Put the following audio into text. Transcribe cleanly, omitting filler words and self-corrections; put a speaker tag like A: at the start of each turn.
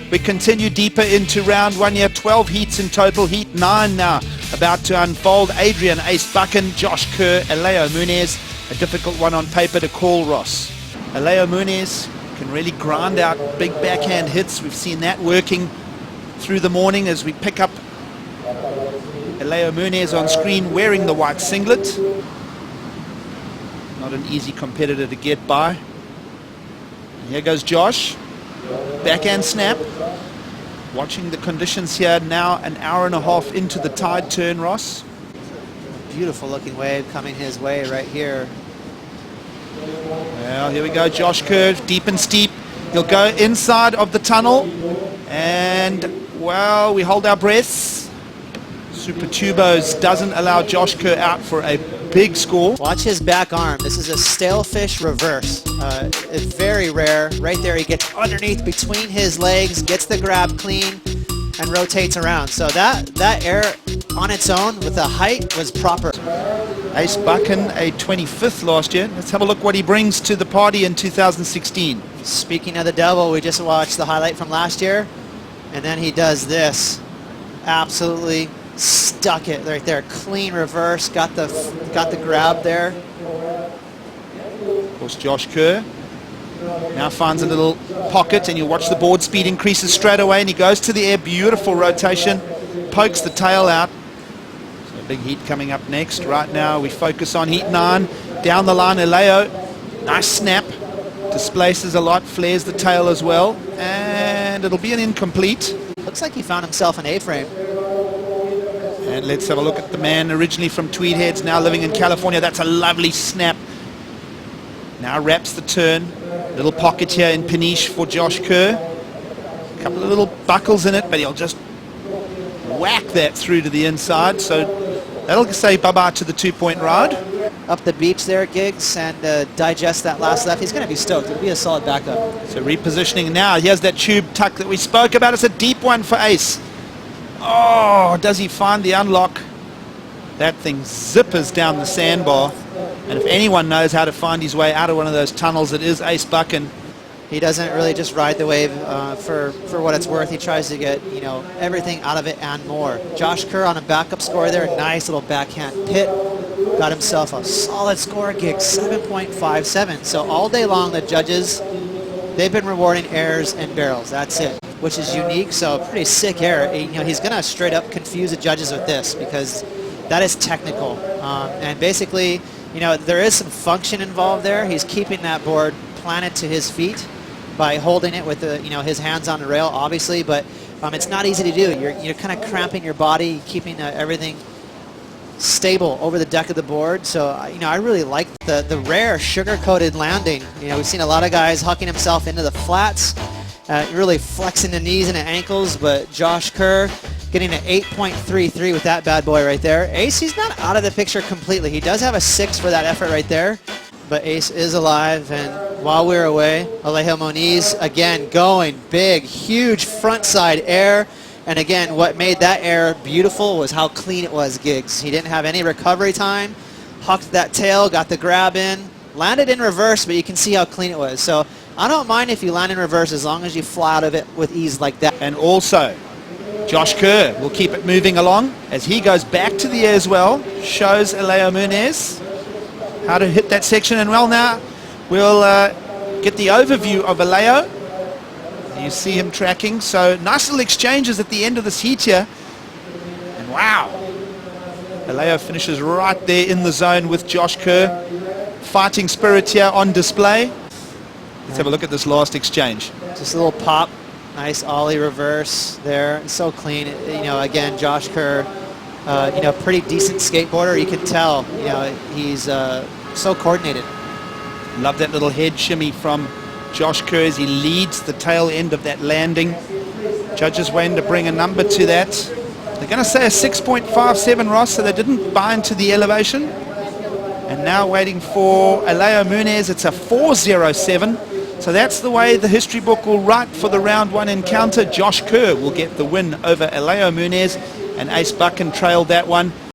A: We continue deeper into round one here. 12 heats in total. Heat 9 now about to unfold. Adrian, Ace Buchan, Josh Kerr, Alejo Muniz. A difficult one on paper to call, Ross. Alejo Muniz can really grind out big backhand hits. We've seen that working through the morning as we pick up Alejo Muniz on screen wearing the white singlet. Not an easy competitor to get by. And here goes Josh. Backhand snap. Watching the conditions here now, an hour and a half into the tide turn, Ross.
B: Beautiful looking wave coming his way right here.
A: Well, here we go, Josh Kerr, deep and steep. He'll go inside of the tunnel. And, well, we hold our breaths. Super Tubos doesn't allow Josh Kerr out for a big score.
B: Watch his back arm. This is a stalefish reverse. It's very rare. Right there, he gets underneath between his legs, gets the grab clean, and rotates around. So that air on its own with the height was proper.
A: Ace Buchan, a 25th last year. Let's have a look what he brings to the party in 2016.
B: Speaking of the devil, we just watched the highlight from last year, and then he does this. Absolutely stuck it right there. Clean reverse, got the grab there.
A: Of course, Josh Kerr now finds a little pocket, and you watch the board speed increases straight away, and he goes to the air. Beautiful rotation, pokes the tail out. So a big heat coming up next. Right now we focus on heat 9. Down the line, Alejo, nice snap, displaces a lot, flares the tail as well, and it'll be an incomplete.
B: Looks like he found himself an A-frame.
A: And let's have a look at the man originally from Tweed Heads, now living in California. That's a lovely snap. Now wraps the turn. Little pocket here in Peniche for Josh Kerr. A couple of little buckles in it, but he'll just whack that through to the inside. So that'll say bye-bye to the 2-point ride.
B: Up the beach there, Giggs, and digest that last left. He's going to be stoked. It'll be a solid backup.
A: So repositioning now. Here's that tube tuck that we spoke about. It's a deep one for Ace. Oh, does he find the unlock? That thing zippers down the sandbar. And if anyone knows how to find his way out of one of those tunnels, it is Ace Buchan.
B: He doesn't really just ride the wave for what it's worth. He tries to get, you know, everything out of it and more. Josh Kerr on a backup score there. Nice little backhand pit. Got himself a solid score, Gig, 7.57. So all day long, the judges, they've been rewarding airs and barrels. That's it, which is unique. So pretty sick air. You know, he's going to straight up confuse the judges with this because that is technical. And basically, you know, there is some function involved there. He's keeping that board planted to his feet by holding it with the, you know, his hands on the rail, obviously, but it's not easy to do. You're kind of cramping your body, keeping everything stable over the deck of the board. So, you know, I really like the rare sugar-coated landing. You know, we've seen a lot of guys hucking himself into the flats, really flexing the knees and the ankles, but Josh Kerr getting an 8.33 with that bad boy right there. Ace, he's not out of the picture completely. He does have a 6 for that effort right there, but Ace is alive, and while we're away, Alejo Muniz again going big, huge front side air. And again, what made that air beautiful was how clean it was, Giggs. He didn't have any recovery time, hucked that tail, got the grab in, landed in reverse, but you can see how clean it was. So I don't mind if you land in reverse as long as you fly out of it with ease like that.
A: And also, Josh Kerr will keep it moving along as he goes back to the air as well, shows Alejo Muniz how to hit that section. And well, now we'll get the overview of Alejo. You see him tracking. So nice little exchanges at the end of this heat here. And wow, Alejo finishes right there in the zone with Josh Kerr. Fighting spirit here on display. Let's have a look at this last exchange.
B: Just a little pop. Nice ollie reverse there. It's so clean. You know, again, Josh Kerr, you know, pretty decent skateboarder. You can tell, you know, he's so coordinated.
A: Love that little head shimmy from Josh Kerr as he leads the tail end of that landing. Judges waiting to bring a number to that. They're going to say a 6.57, Ross, so they didn't buy into the elevation. And now waiting for Alejo Muniz, it's a 4.07. So that's the way the history book will write for the round one encounter. Josh Kerr will get the win over Alejo Muniz, and Ace Buchan trailed that one.